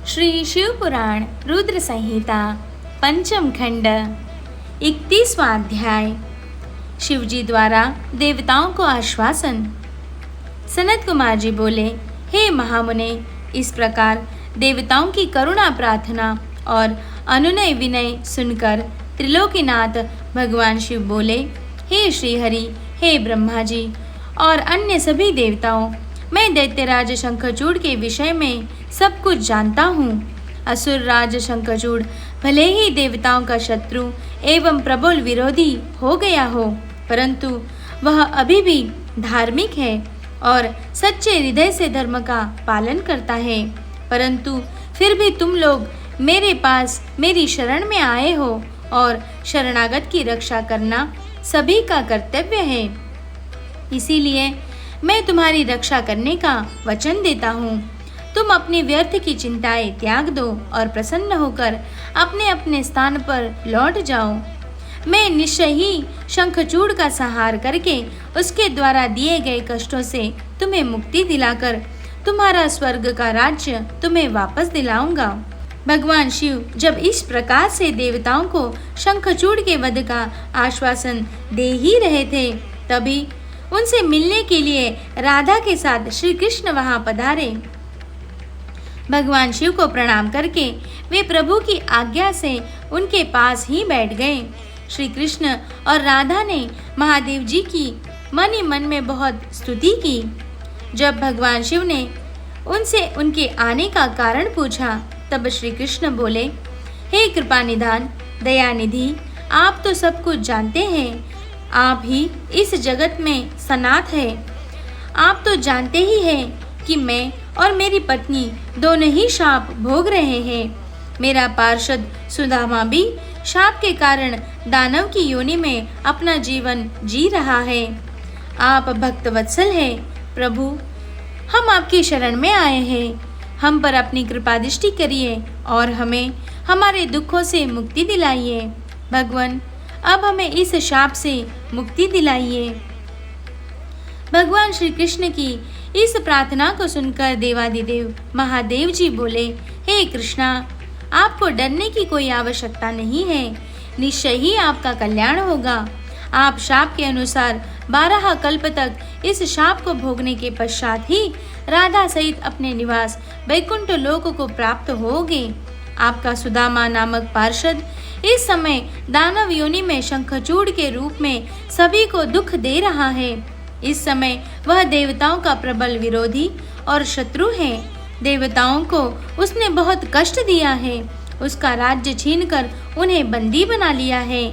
श्री शिव पुराण रुद्र संहिता पंचम खंड 31वां अध्याय। शिवजी द्वारा देवताओं को आश्वासन। सनत कुमार जी बोले, हे महामुने, इस प्रकार देवताओं की करुणा प्रार्थना और अनुनय विनय सुनकर त्रिलोकीनाथ भगवान शिव बोले, हे श्रीहरि, हे ब्रह्मा जी और अन्य सभी देवताओं, मैं दैत्यराज शंखचूड़ के विषय में सब कुछ जानता हूँ। असुर राज शंखचूड़ भले ही देवताओं का शत्रु एवं प्रबल विरोधी हो गया हो, परंतु वह अभी भी धार्मिक है और सच्चे हृदय से धर्म का पालन करता है। परंतु फिर भी तुम लोग मेरे पास मेरी शरण में आए हो और शरणागत की रक्षा करना सभी का कर्तव्य है। इसीलिए मैं तुम्हारी रक्षा करने का वचन देता हूँ। तुम अपनी व्यर्थ की चिंताएं त्याग दो और प्रसन्न होकर अपने अपने स्थान पर लौट जाओ। मैं निश्चय ही शंखचूड़ का संहार करके उसके द्वारा दिए गए कष्टों से तुम्हें मुक्ति दिलाकर तुम्हारा स्वर्ग का राज्य तुम्हें वापस दिलाऊंगा। भगवान शिव जब इस प्रकार से देवताओं को शंखचूड़ के वध का आश्वासन दे ही रहे थे, तभी उनसे मिलने के लिए राधा के साथ श्री कृष्ण वहां पधारे। भगवान शिव को प्रणाम करके वे प्रभु की आज्ञा से उनके पास ही बैठ गए। श्री कृष्ण और राधा ने महादेव जी की मन ही मन में बहुत स्तुति की। जब भगवान शिव ने उनसे उनके आने का कारण पूछा, तब श्री कृष्ण बोले, हे कृपा निधान दयानिधि, आप तो सब कुछ जानते हैं। आप ही इस जगत में सनाथ है। आप तो जानते ही हैं कि मैं और मेरी पत्नी दोनों ही शाप भोग रहे हैं। मेरा पार्षद सुदामा भी शाप के कारण दानव की योनि में अपना जीवन जी रहा है। आप भक्त वत्सल हैं प्रभु, हम आपकी शरण में आए हैं। हम पर अपनी कृपा दृष्टि करिए और हमें हमारे दुखों से मुक्ति दिलाइए। भगवान, अब हमें इस शाप से मुक्ति दिलाइए। भगवान श्री कृष्ण की इस प्रार्थना को सुनकर देवादिदेव महादेव जी बोले, हे कृष्णा, आपको डरने की कोई आवश्यकता नहीं है। निश्चय ही आपका कल्याण होगा। आप शाप के अनुसार 12 कल्प तक इस शाप को भोगने के पश्चात ही राधा सहित अपने निवास वैकुंठ लोक को प्राप्त होगे। आपका सुदामा नामक पार्षद इस समय दानव योनि में शंखचूड़ के रूप में सभी को दुख दे रहा है। इस समय वह देवताओं का प्रबल विरोधी और शत्रु है। देवताओं को उसने बहुत कष्ट दिया है। उसका राज्य छीनकर उन्हें बंदी बना लिया है।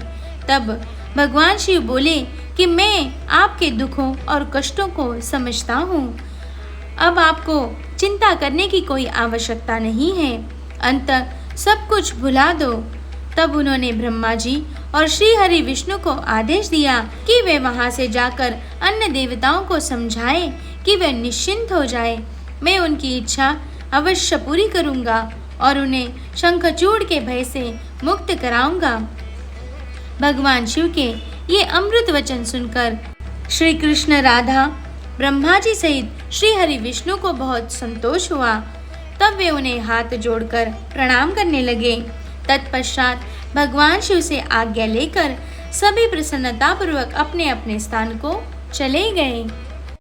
तब भगवान शिव बोले कि मैं आपके दुखों और कष्टों को समझता हूँ। अब आपको चिंता करने की कोई आवश्यकता नहीं है। अंत सब कुछ भुला दो। तब उन्होंने ब्रह्मा जी और श्री हरि विष्णु को आदेश दिया कि वे वहां से जाकर अन्य देवताओं को समझाएं कि वे निश्चिंत हो जाए। मैं उनकी इच्छा अवश्य पूरी करूंगा और उन्हें शंखचूड़ के भय से मुक्त कराऊंगा। भगवान शिव के ये अमृत वचन सुनकर श्री कृष्ण, राधा, ब्रह्मा जी सहित श्री हरि विष्णु को बहुत संतोष हुआ। तब वे उन्हें हाथ जोड़कर प्रणाम करने लगे। तत्पश्चात भगवान शिव से आज्ञा लेकर सभी प्रसन्नता पूर्वक अपने अपने स्थान को चले गए।